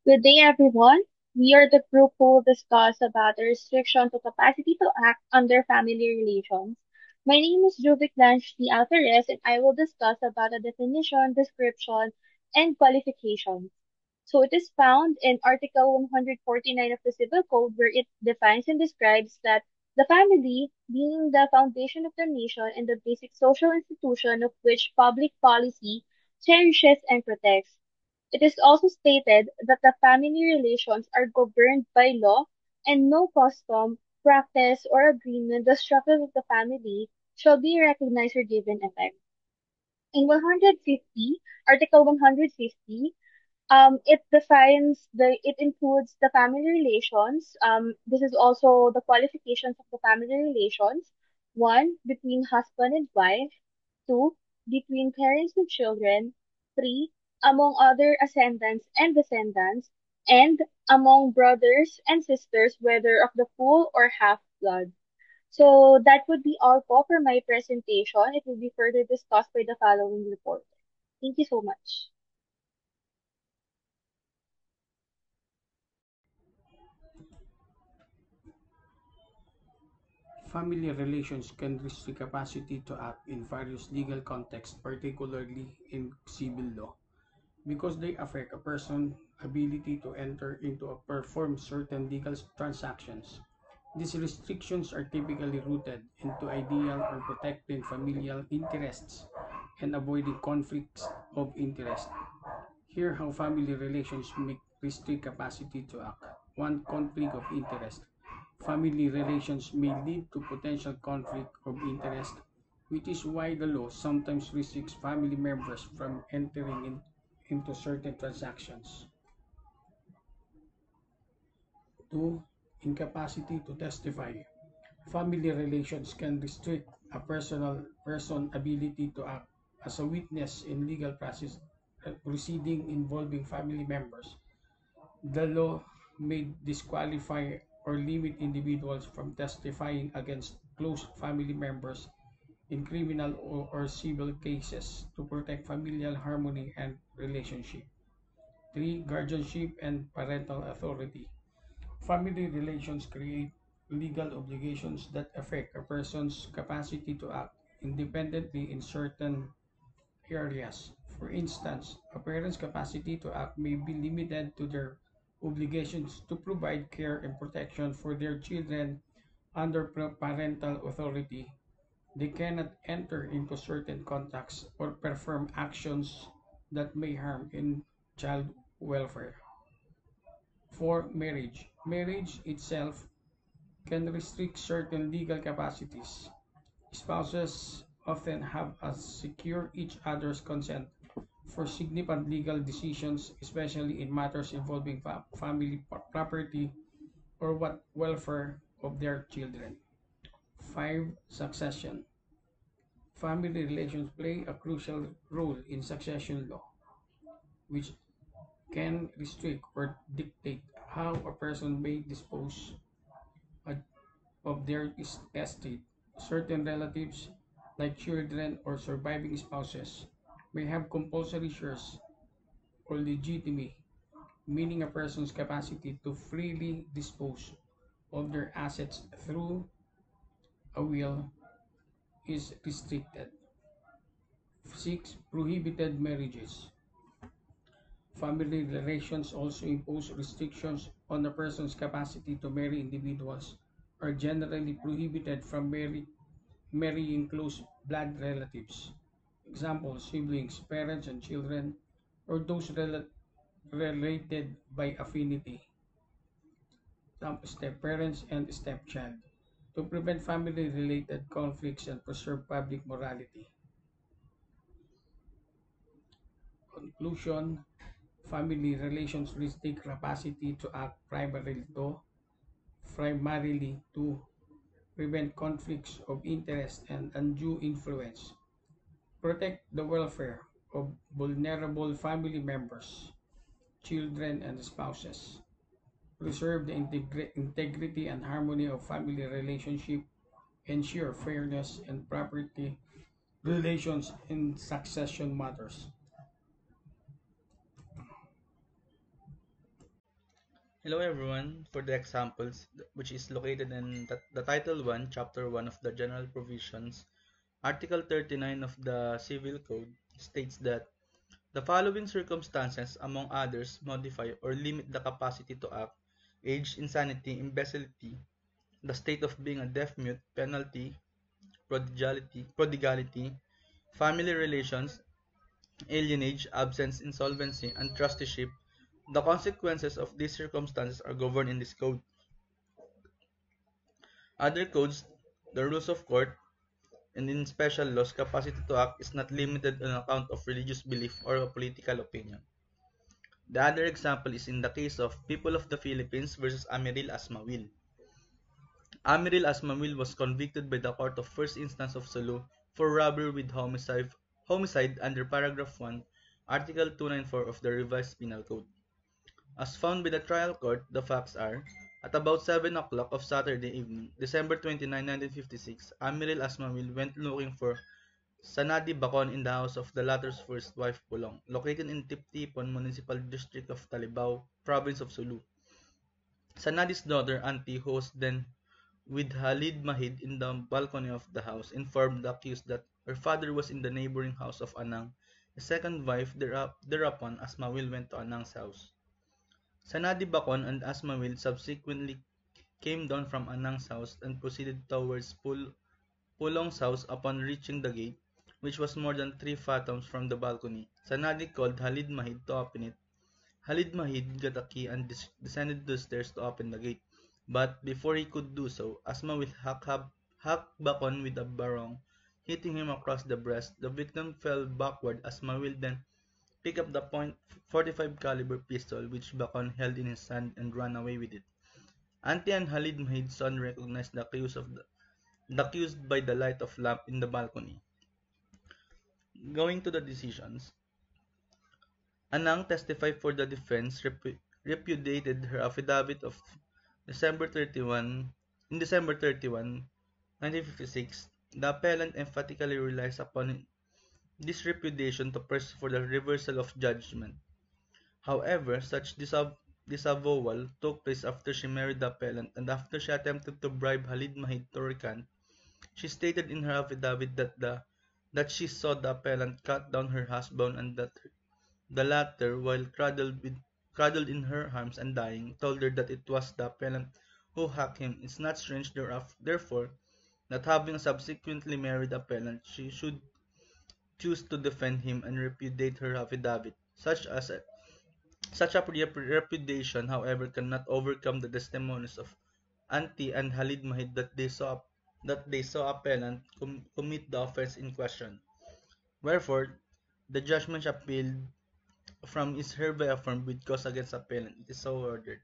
Good day, everyone. We are the group who will discuss about the restriction to capacity to act under family relations. My name is Juvik Lanch the Alvarez, and I will discuss about the definition, description, and qualifications. So it is found in Article 149 of the Civil Code, where it defines and describes that the family, being the foundation of the nation and the basic social institution of which public policy cherishes and protects. It is also stated that the family relations are governed by law and no custom, practice, or agreement destructive of the family shall be recognized or given effect. In 150, Article 150, it includes the family relations. This is also the qualifications of the family relations. One, between husband and wife. Two, between parents and children. Three, among other ascendants and descendants. And among brothers and sisters, whether of the full or half blood. So that would be all for my presentation. It will be further discussed by the following report. Thank you so much. Family relations can restrict capacity to act in various legal contexts, particularly in civil law, because they affect a person's ability to enter into or perform certain legal transactions. These restrictions are typically rooted into ideal or protecting familial interests and avoiding conflicts of interest. Here how family relations make restrict capacity to act. One, conflict of interest. Family relations may lead to potential conflict of interest, which is why the law sometimes restricts family members from into certain transactions. Two, incapacity to testify. Family relations can restrict a person ability to act as a witness in legal process proceeding involving family members. The law may disqualify or limit individuals from testifying against close family members in criminal or civil cases to protect familial harmony and relationship. 3. Guardianship and parental authority. Family relations create legal obligations that affect a person's capacity to act independently in certain areas. For instance, a parent's capacity to act may be limited to their obligations to provide care and protection for their children under parental authority. They cannot enter into certain contacts or perform actions that may harm in child welfare. 4. Marriage. Marriage itself can restrict certain legal capacities. Spouses often have to secure each other's consent for significant legal decisions, especially in matters involving family property or what welfare of their children. 5. Succession. Family relations play a crucial role in succession law, which can restrict or dictate how a person may dispose of their estate. Certain relatives, like children or surviving spouses, may have compulsory shares or legitimacy, meaning a person's capacity to freely dispose of their assets through a will is restricted. 6. Prohibited marriages. Family relations also impose restrictions on a person's capacity to marry. Individuals are generally prohibited from marrying close blood relatives. Example, siblings, parents, and children, or those related by affinity, some step-parents and stepchild, to prevent family-related conflicts and preserve public morality. Conclusion, family relations restrict capacity to act primarily to prevent conflicts of interest and undue influence, protect the welfare of vulnerable family members, children, and spouses, preserve the integrity and harmony of family relationship, ensure fairness and property relations in succession matters. Hello everyone. For the examples, which is located in the Title 1, Chapter 1 of the General Provisions, Article 39 of the Civil Code states that the following circumstances, among others, modify or limit the capacity to act: age, insanity, imbecility, the state of being a deaf-mute, penalty, prodigality, family relations, alienage, absence, insolvency, and trusteeship. The consequences of these circumstances are governed in this code. Other codes, the rules of court, and in special laws, capacity to act is not limited on account of religious belief or a political opinion. The other example is in the case of People of the Philippines versus Amiril Asmawil. Amiril Asmawil was convicted by the Court of First Instance of Sulu for robbery with homicide under Paragraph 1, Article 294 of the Revised Penal Code. As found by the trial court, the facts are: at about 7 o'clock of Saturday evening, December 29, 1956, Amiril Asmawil went looking for Sanadi Bacon in the house of the latter's first wife Pulong, located in Tiptipon Municipal District of Talibao, Province of Sulu. Sanadi's daughter Auntie, who was then with Halid Mahid in the balcony of the house, informed the accused that her father was in the neighboring house of Anang, his second wife. Thereupon, Asmawil went to Anang's house. Sanadi Bacon and Asmawil subsequently came down from Anang's house and proceeded towards Pulong's house. Upon reaching the gate, which was more than 3 fathoms from the balcony, Sanadi called Halid Mahid to open it. Halid Mahid got a key and descended the stairs to open the gate, but before he could do so, Asmawil hacked Bacon with a barong, hitting him across the breast. The victim fell backward. Asmawil then picked up the .45 caliber pistol which Bacon held in his hand and ran away with it. Auntie and Halid Mahid's son recognized the accused by the light of lamp in the balcony. Going to the decisions, Anang testified for the defense, repudiated her affidavit of December 31. In December 31, 1956, the appellant emphatically relies upon this repudiation to press for the reversal of judgment. However, such disavowal took place after she married the appellant and after she attempted to bribe Halid Mahid to recant. She stated in her affidavit that she saw the appellant cut down her husband and that the latter, while cradled in her arms and dying, told her that it was the appellant who hacked him. It's not strange, therefore, that having subsequently married the appellant, she should choose to defend him and repudiate her affidavit. Such a repudiation, however, cannot overcome the testimonies of Auntie and Halid Mahid that they saw appellant commit the offense in question. Wherefore, the judgment appealed from is hereby affirmed with cause against appellant. It is so ordered.